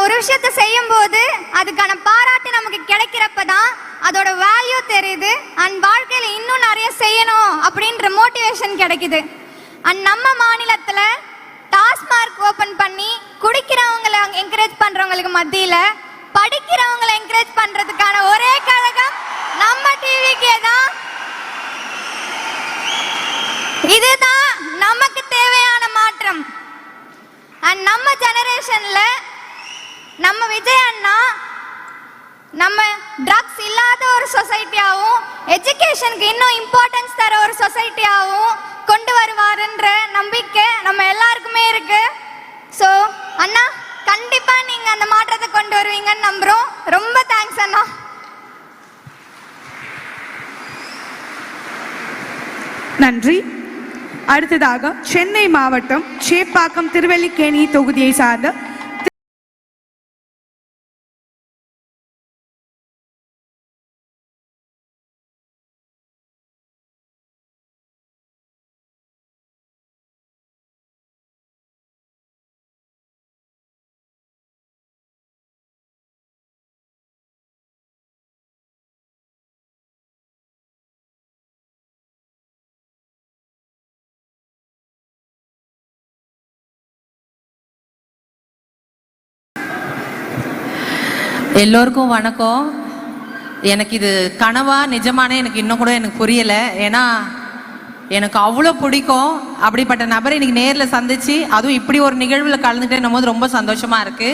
ஒரு விஷயத்தை செய்யும் போது அதுக்கான பாராட்டு நமக்கு கிடைக்கிறப்பதான் அதோட வேல்யூ தெரியுது அண்ட் வாழ்க்கையில இன்னும் நிறைய செய்யணும் அப்படின்ற மோட்டிவேஷன் கிடைக்குது. அண்ட் நம்ம மாநிலத்துல டாஸ்மார்க் ஓபன் பண்ணி குடிக்கிறவங்களை என்கரேஜ் பண்றவங்களுக்கு மத்தியில படிக்கிறவங்களை என்கரேஜ் பண்றதுக்கான ஒரே கழகம் நம்ம டிவிக்கே தான். இதுதான் நமக்கு தேவையான மாற்றம். அண்ட் நம்ம ஜெனரேஷன்ல நம்ம விஜய் அண்ணா நம்ம ட்ரக்ஸ் இல்லாத ஒரு சொசைட்டியாகவும் எஜுகேஷனுக்கு இன்னும் இம்பார்ட்டன்ஸ் தர ஒரு சொசைட்டியாகவும் கொண்டு வருவாருன்ற நம்பிக்கை நம்ம எல்லாருக்குமே இருக்கு. ஸோ அண்ணா கண்டிப்பா நீங்க அந்த மாற்றத்தை கொண்டு வருவீங்கன்னு நம்புறோம். ரொம்ப தேங்க்ஸ் அண்ணா. நன்றி. அடுத்ததாக சென்னை மாவட்டம் சேப்பாக்கம் திருவல்லிக்கேணி தொகுதியை சார்ந்த எல்லோருக்கும் வணக்கம். எனக்கு இது கனவா நிஜமானே எனக்கு இன்னும் கூட எனக்கு புரியலை. ஏன்னா எனக்கு அவ்வளோ பிடிக்கும். அப்படிப்பட்ட நபரை இன்னைக்கு நேரில் சந்திச்சு அதுவும் இப்படி ஒரு நிகழ்வில் கலந்துட்டேன் போது ரொம்ப சந்தோஷமா இருக்கு.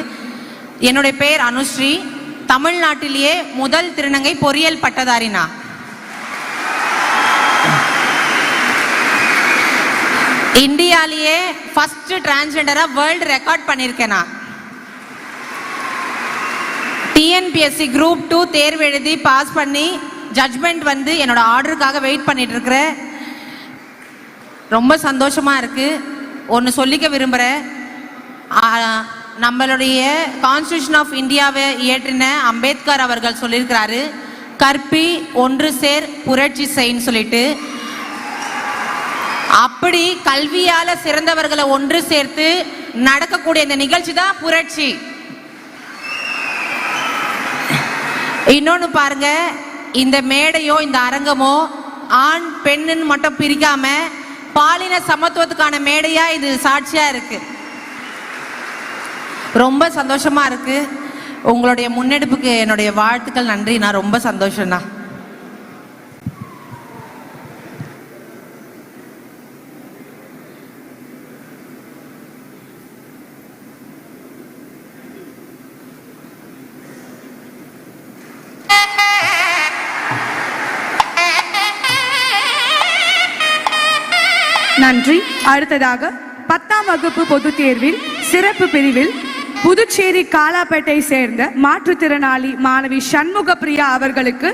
என்னுடைய பேர் அனுஸ்ரீ. தமிழ்நாட்டிலேயே முதல் திருநங்கை பொறியியல் பட்டதாரினா. இந்தியாலேயே ஃபர்ஸ்ட் டிரான்ஸ்ஜெண்டரா வேர்ல்டு ரெக்கார்ட் பண்ணியிருக்கேன். நான் டிஎன்பிஎஸ்சி குரூப் 2 தேர்வு எழுதி பாஸ் பண்ணி ஜட்ஜ்மெண்ட் வந்து என்னோட ஆர்டருக்காக வெயிட் பண்ணிட்டு இருக்கிறேன். ரொம்ப சந்தோஷமா இருக்கு. ஒன்று சொல்லிக்க விரும்புகிறேன். நம்மளுடைய கான்ஸ்டியூஷன் ஆஃப் இந்தியாவை இயற்றின அம்பேத்கர் அவர்கள் சொல்லியிருக்கிறாரு, கற்பி ஒன்று சேர் புரட்சி செய்ன்னு சொல்லிட்டு. அப்படி கல்வியால சிறந்தவர்களை ஒன்று சேர்த்து நடக்கக்கூடிய இந்த நிகழ்ச்சி தான் புரட்சி. இன்னொன்னு பாருங்க, இந்த மேடையோ இந்த அரங்கமோ ஆண் பெண்ணுன்னு மட்டும் பிரிக்காம பாலின சமத்துவத்துக்கான மேடையா இது சாட்சியா இருக்கு. ரொம்ப சந்தோஷமா இருக்கு. உங்களுடைய முன்னெடுப்புக்கு என்னுடைய வாழ்த்துக்கள். நன்றி. நான் ரொம்ப சந்தோஷம்ண்ணா. நன்றி. அடுத்ததாக 10ஆம் வகுப்பு பொதுத் தேர்வில் சிறப்பு பிரிவில் புதுச்சேரி காலாப்பேட்டை சேர்ந்த மாற்றுத்திறனாளி மாணவி சண்முக பிரியா அவர்களுக்கு